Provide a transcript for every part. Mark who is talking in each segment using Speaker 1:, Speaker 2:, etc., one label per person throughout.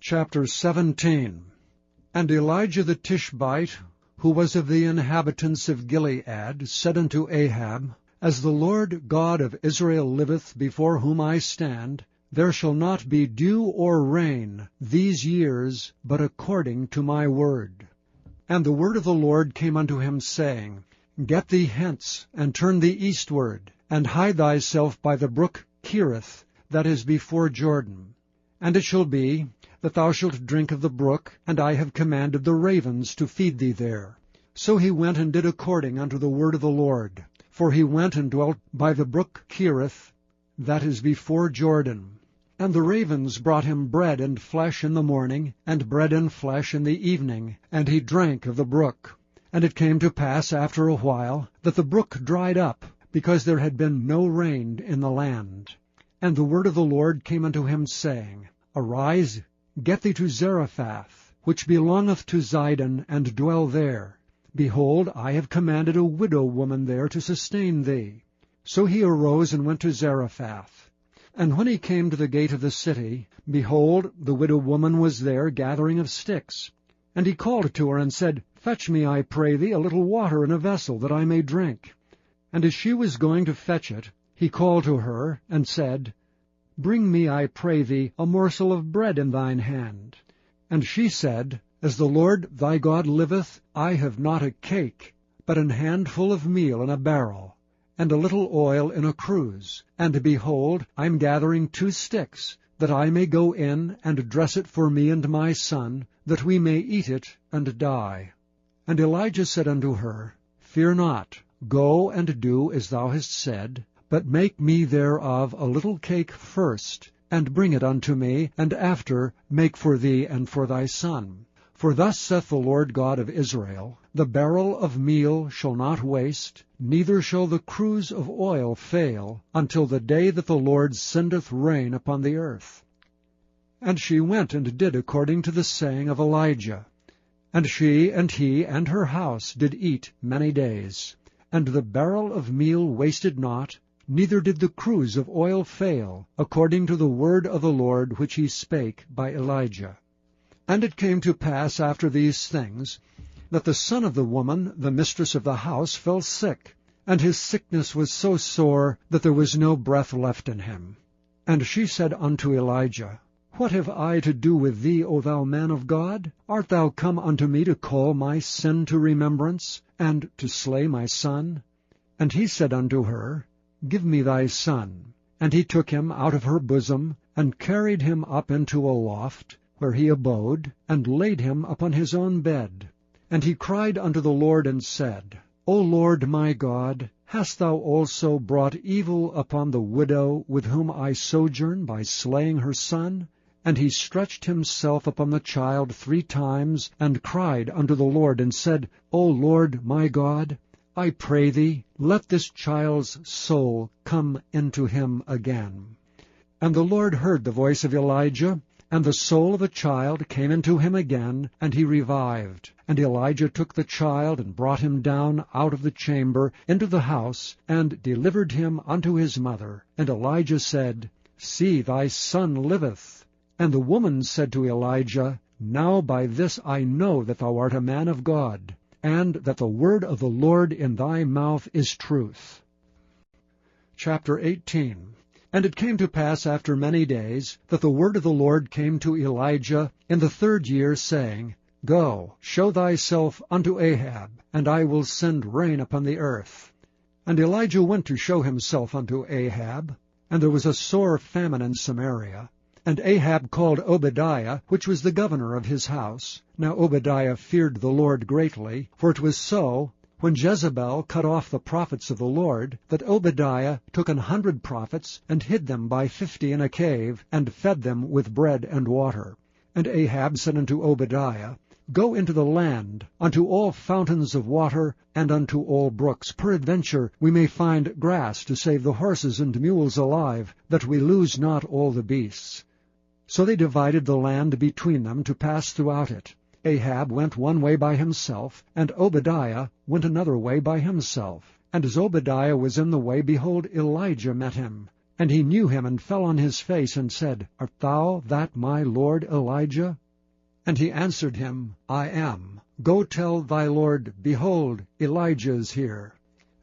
Speaker 1: Chapter 17. And Elijah the Tishbite, who was of the inhabitants of Gilead, said unto Ahab, As the Lord God of Israel liveth, before whom I stand, there shall not be dew or rain these years, but according to my word. And the word of the Lord came unto him, saying, Get thee hence, and turn thee eastward, and hide thyself by the brook Cherith, that is before Jordan. And it shall be, that thou shalt drink of the brook, and I have commanded the ravens to feed thee there. So he went and did according unto the word of the Lord. For he went and dwelt by the brook Cherith, that is before Jordan. And the ravens brought him bread and flesh in the morning, and bread and flesh in the evening, and he drank of the brook. And it came to pass after a while, that the brook dried up, because there had been no rain in the land. And the word of the Lord came unto him, saying, Arise, get thee to Zarephath, which belongeth to Zidon, and dwell there. Behold, I have commanded a widow woman there to sustain thee. So he arose and went to Zarephath. And when he came to the gate of the city, behold, the widow woman was there gathering of sticks. And he called to her, and said, Fetch me, I pray thee, a little water in a vessel, that I may drink. And as she was going to fetch it, he called to her, and said, Bring me, I pray thee, a morsel of bread in thine hand. And she said, As the Lord thy God liveth, I have not a cake, but an handful of meal in a barrel, and a little oil in a cruse. And behold, I am gathering 2 sticks, that I may go in and dress it for me and my son, that we may eat it and die. And Elijah said unto her, Fear not, go and do as thou hast said, but make me thereof a little cake first, and bring it unto me, and after make for thee and for thy son. For thus saith the Lord God of Israel, The barrel of meal shall not waste, neither shall the cruse of oil fail, until the day that the Lord sendeth rain upon the earth. And she went and did according to the saying of Elijah. And she and he and her house did eat many days. And the barrel of meal wasted not, neither did the cruse of oil fail, according to the word of the Lord which he spake by Elijah. And it came to pass after these things, that the son of the woman, the mistress of the house, fell sick, and his sickness was so sore that there was no breath left in him. And she said unto Elijah, What have I to do with thee, O thou man of God? Art thou come unto me to call my sin to remembrance, and to slay my son? And he said unto her, Give me thy son. And he took him out of her bosom, and carried him up into a loft, where he abode, and laid him upon his own bed. And he cried unto the Lord, and said, O Lord my God, hast thou also brought evil upon the widow with whom I sojourn by slaying her son? And he stretched himself upon the child 3 times, and cried unto the Lord, and said, O Lord my God, I pray thee, let this child's soul come into him again. And the Lord heard the voice of Elijah, and the soul of the child came into him again, and he revived. And Elijah took the child, and brought him down out of the chamber into the house, and delivered him unto his mother. And Elijah said, See, thy son liveth. And the woman said to Elijah, Now by this I know that thou art a man of God, and that the word of the Lord in thy mouth is truth. Chapter 18. And it came to pass after many days, that the word of the Lord came to Elijah in the 3rd year, saying, Go, show thyself unto Ahab, and I will send rain upon the earth. And Elijah went to show himself unto Ahab, and there was a sore famine in Samaria. And Ahab called Obadiah, which was the governor of his house. Now Obadiah feared the Lord greatly, for it was so, when Jezebel cut off the prophets of the Lord, that Obadiah took 100 prophets, and hid them by 50 in a cave, and fed them with bread and water. And Ahab said unto Obadiah, Go into the land, unto all fountains of water, and unto all brooks. Peradventure we may find grass to save the horses and mules alive, that we lose not all the beasts. So they divided the land between them to pass throughout it. Ahab went one way by himself, and Obadiah went another way by himself. And as Obadiah was in the way, behold, Elijah met him, And he knew him, and fell on his face, and said, Art thou that my lord Elijah? And he answered him, I am. Go tell thy lord, Behold, Elijah is here.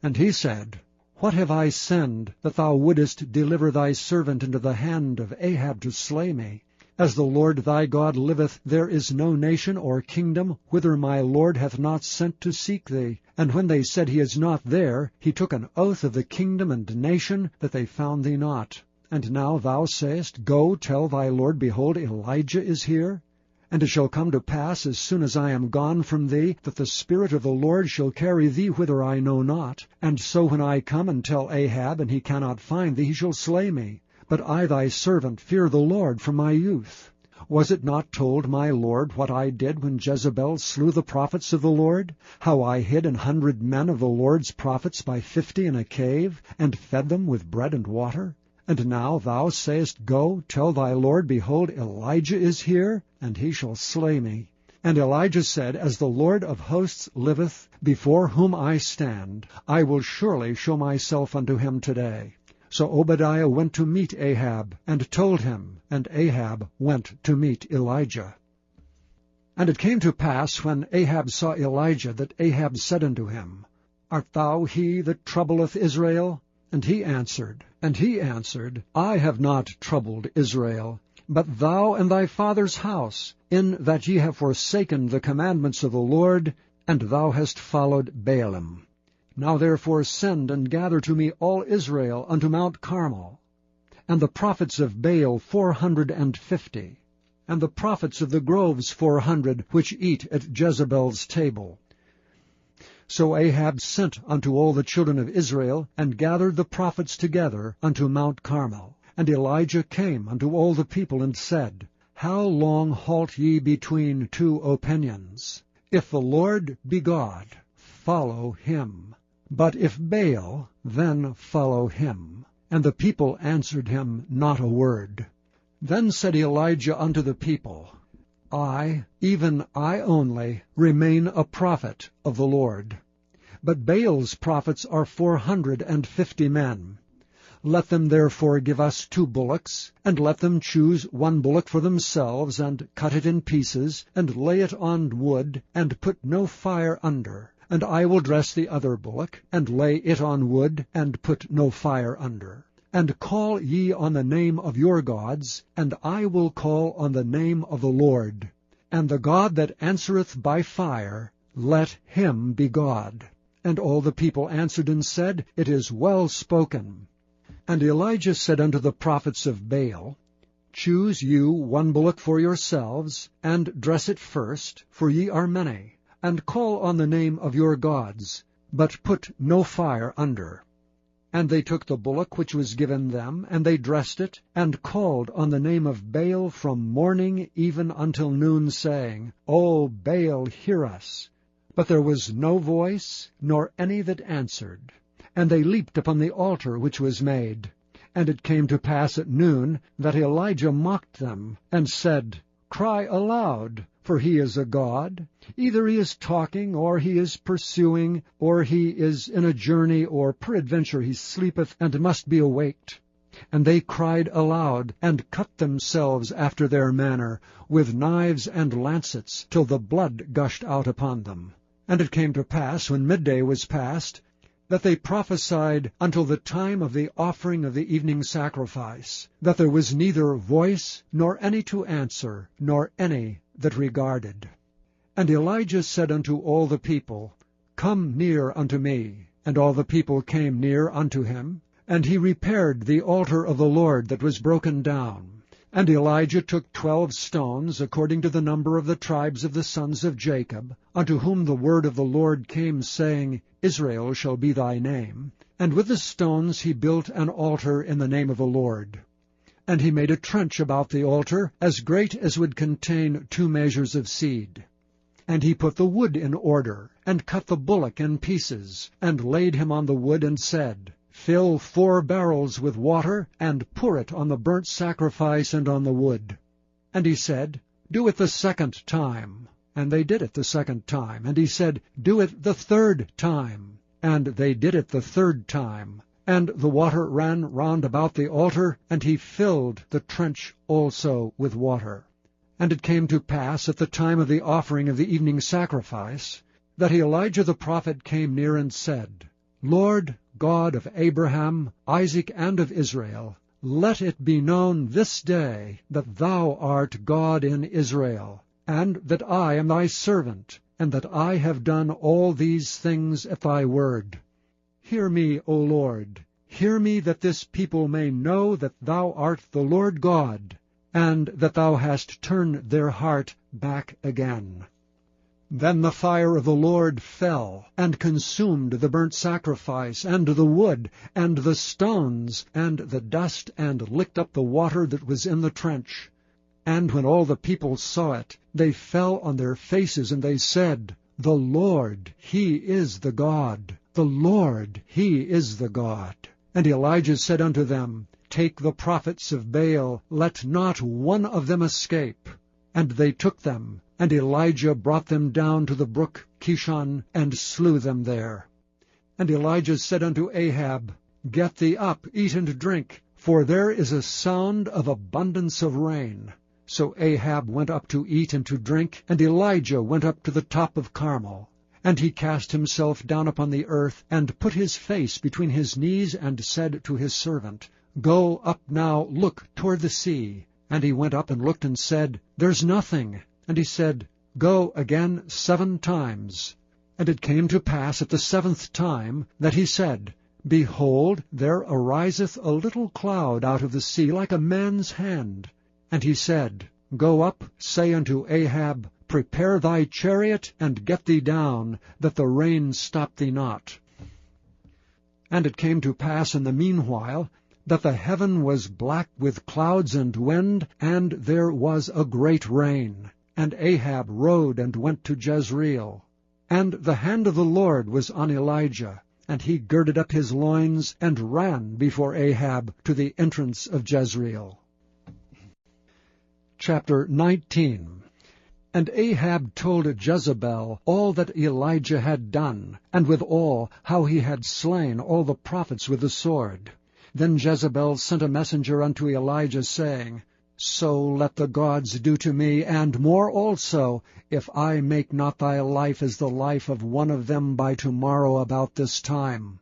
Speaker 1: And he said, What have I sinned, that thou wouldest deliver thy servant into the hand of Ahab to slay me? As the Lord thy God liveth, there is no nation or kingdom whither my Lord hath not sent to seek thee. And when they said he is not there, he took an oath of the kingdom and nation, that they found thee not. And now thou sayest, Go, tell thy Lord, Behold, Elijah is here. And it shall come to pass, as soon as I am gone from thee, that the Spirit of the Lord shall carry thee whither I know not. And so when I come and tell Ahab, and he cannot find thee, he shall slay me. But I thy servant fear the Lord from my youth. Was it not told my Lord what I did when Jezebel slew the prophets of the Lord? How I hid 100 men of the Lord's prophets by 50 in a cave, and fed them with bread and water? And now thou sayest, Go, tell thy Lord, Behold, Elijah is here, and he shall slay me. And Elijah said, As the Lord of hosts liveth, before whom I stand, I will surely show myself unto him today. So Obadiah went to meet Ahab, and told him, and Ahab went to meet Elijah. And it came to pass, when Ahab saw Elijah, that Ahab said unto him, Art thou he that troubleth Israel? And he answered, I have not troubled Israel, but thou and thy father's house, in that ye have forsaken the commandments of the Lord, and thou hast followed Baalim. Now therefore send and gather to me all Israel unto Mount Carmel, and the prophets of Baal 450, and the prophets of the groves 400, which eat at Jezebel's table. So Ahab sent unto all the children of Israel, and gathered the prophets together unto Mount Carmel. And Elijah came unto all the people, and said, How long halt ye between two opinions? If the Lord be God, follow him. But if Baal, then follow him. And the people answered him not a word. Then said Elijah unto the people, I, even I only, remain a prophet of the Lord. But Baal's prophets are 450 men. Let them therefore give us 2 bullocks, and let them choose 1 bullock for themselves, and cut it in pieces, and lay it on wood, and put no fire under. And I will dress the other bullock, and lay it on wood, and put no fire under. And call ye on the name of your gods, and I will call on the name of the Lord. And the God that answereth by fire, let him be God. And all the people answered and said, It is well spoken. And Elijah said unto the prophets of Baal, Choose you 1 bullock for yourselves, and dress it first, for ye are many. And call on the name of your gods, but put no fire under. And they took the bullock which was given them, and they dressed it, and called on the name of Baal from morning even until noon, saying, O Baal, hear us. But there was no voice, nor any that answered. And they leaped upon the altar which was made. And it came to pass at noon, that Elijah mocked them, and said, Cry aloud, for he is a god. Either he is talking, or he is pursuing, or he is in a journey, or peradventure he sleepeth, and must be awaked. And they cried aloud, and cut themselves after their manner, with knives and lancets, till the blood gushed out upon them. And it came to pass, when midday was past, that they prophesied until the time of the offering of the evening sacrifice, that there was neither voice, nor any to answer, nor any that regarded. And Elijah said unto all the people, Come near unto me. And all the people came near unto him, and he repaired the altar of the Lord that was broken down. And Elijah took 12 stones, according to the number of the tribes of the sons of Jacob, unto whom the word of the Lord came, saying, Israel shall be thy name. And with the stones he built an altar in the name of the Lord. And he made a trench about the altar, as great as would contain 2 measures of seed. And he put the wood in order, and cut the bullock in pieces, and laid him on the wood, and said, Fill 4 barrels with water, and pour it on the burnt sacrifice and on the wood. And he said, Do it the 2nd time. And they did it the 2nd time. And he said, Do it the 3rd time. And they did it the 3rd time. And the water ran round about the altar, and he filled the trench also with water. And it came to pass at the time of the offering of the evening sacrifice, that Elijah the prophet came near and said, Lord God of Abraham, Isaac, and of Israel, let it be known this day that thou art God in Israel, and that I am thy servant, and that I have done all these things at thy word. Hear me, O Lord, hear me, that this people may know that thou art the Lord God, and that thou hast turned their heart back again. Then the fire of the Lord fell, and consumed the burnt sacrifice, and the wood, and the stones, and the dust, and licked up the water that was in the trench. And when all the people saw it, they fell on their faces, and they said, The Lord, he is the God. The Lord, he is the God. And Elijah said unto them, Take the prophets of Baal, let not one of them escape. And they took them, and Elijah brought them down to the brook Kishon, and slew them there. And Elijah said unto Ahab, Get thee up, eat and drink, for there is a sound of abundance of rain. So Ahab went up to eat and to drink, and Elijah went up to the top of Carmel. And he cast himself down upon the earth, and put his face between his knees, and said to his servant, Go up now, look toward the sea. And he went up and looked, and said, There's nothing. And he said, Go again 7 times. And it came to pass at the 7th time that he said, Behold, there ariseth a little cloud out of the sea, like a man's hand. And he said, Go up, say unto Ahab, Prepare thy chariot, and get thee down, that the rain stop thee not. And it came to pass in the meanwhile, that the heaven was black with clouds and wind, and there was a great rain. And Ahab rode and went to Jezreel. And the hand of the Lord was on Elijah, and he girded up his loins, and ran before Ahab to the entrance of Jezreel. Chapter 19. And Ahab told Jezebel all that Elijah had done, and withal how he had slain all the prophets with the sword. Then Jezebel sent a messenger unto Elijah, saying, So let the gods do to me, and more also, if I make not thy life as the life of one of them by tomorrow about this time.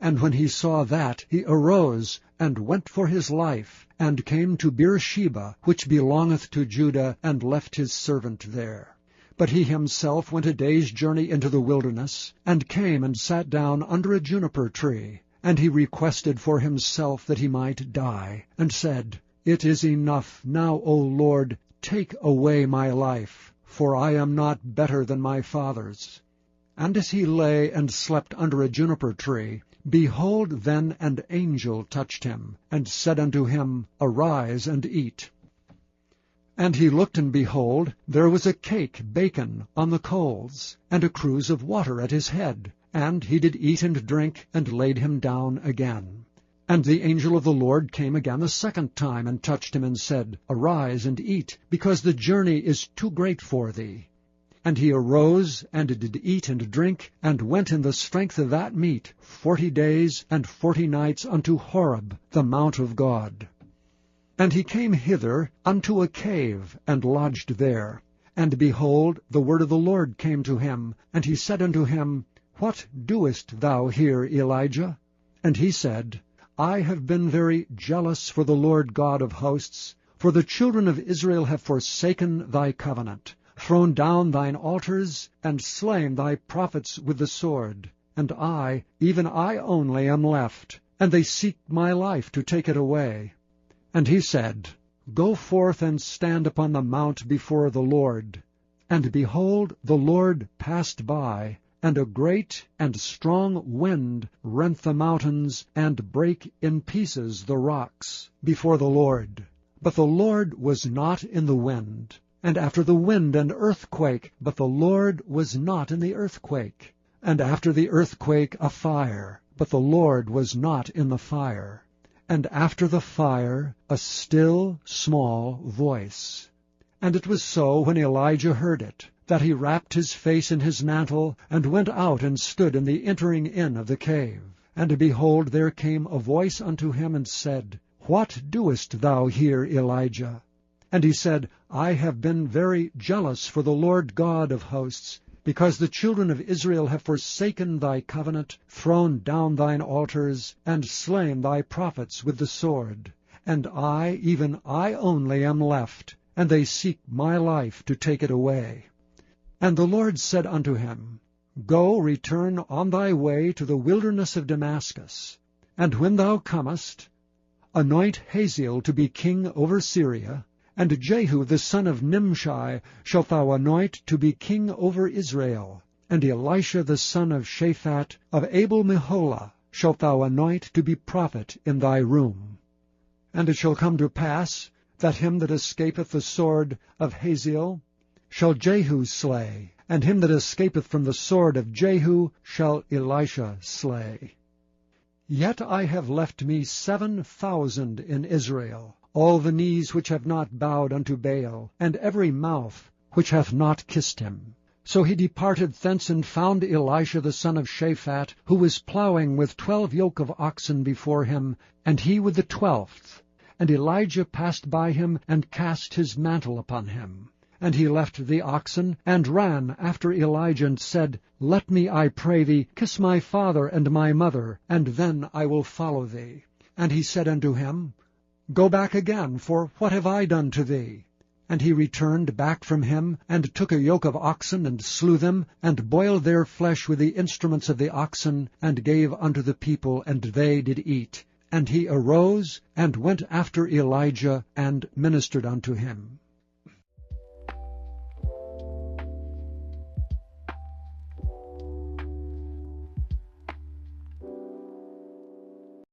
Speaker 1: And when he saw that, he arose, and went for his life, and came to Beersheba, which belongeth to Judah, and left his servant there. But he himself went a day's journey into the wilderness, and came and sat down under a juniper tree. And he requested for himself that he might die, and said, It is enough, now, O Lord, take away my life, for I am not better than my fathers. And as he lay and slept under a juniper tree, behold, then an angel touched him, and said unto him, Arise and eat. And he looked, and behold, there was a cake baken on the coals, and a cruse of water at his head. And he did eat and drink, and laid him down again. And the angel of the Lord came again the 2nd time, and touched him, and said, Arise and eat, because the journey is too great for thee. And he arose, and did eat and drink, and went in the strength of that meat 40 days and 40 nights unto Horeb, the mount of God. And he came hither unto a cave, and lodged there. And behold, the word of the Lord came to him, and he said unto him, What doest thou here, Elijah? And he said, I have been very jealous for the Lord God of hosts, for the children of Israel have forsaken thy covenant, thrown down thine altars, and slain thy prophets with the sword. And I, even I only, am left, and they seek my life to take it away. And he said, Go forth and stand upon the mount before the Lord. And behold, the Lord passed by, and a great and strong wind rent the mountains, and brake in pieces the rocks before the Lord. But the Lord was not in the wind. And after the wind an earthquake, but the Lord was not in the earthquake. And after the earthquake a fire, but the Lord was not in the fire. And after the fire a still small voice. And it was so, when Elijah heard it, that he wrapped his face in his mantle, and went out and stood in the entering in of the cave. And behold, there came a voice unto him, and said, What doest thou here, Elijah? And he said, I have been very jealous for the Lord God of hosts, because the children of Israel have forsaken thy covenant, thrown down thine altars, and slain thy prophets with the sword. And I, even I only, am left, and they seek my life to take it away. And the Lord said unto him, Go, return on thy way to the wilderness of Damascus, and when thou comest, anoint Hazael to be king over Syria, and Jehu the son of Nimshi shalt thou anoint to be king over Israel, and Elisha the son of Shaphat of Abel-Meholah shalt thou anoint to be prophet in thy room. And it shall come to pass, that him that escapeth the sword of Hazael shall Jehu slay, and him that escapeth from the sword of Jehu shall Elisha slay. Yet I have left me 7,000 in Israel, all the knees which have not bowed unto Baal, and every mouth which hath not kissed him. So he departed thence, and found Elisha the son of Shaphat, who was plowing with 12 yoke of oxen before him, and he with the 12th. And Elijah passed by him, and cast his mantle upon him. And he left the oxen, and ran after Elijah, and said, Let me, I pray thee, kiss my father and my mother, and then I will follow thee. And he said unto him, Go back again, for what have I done to thee? And he returned back from him, and took a yoke of oxen, and slew them, and boiled their flesh with the instruments of the oxen, and gave unto the people, and they did eat. And he arose, and went after Elijah, and ministered unto him.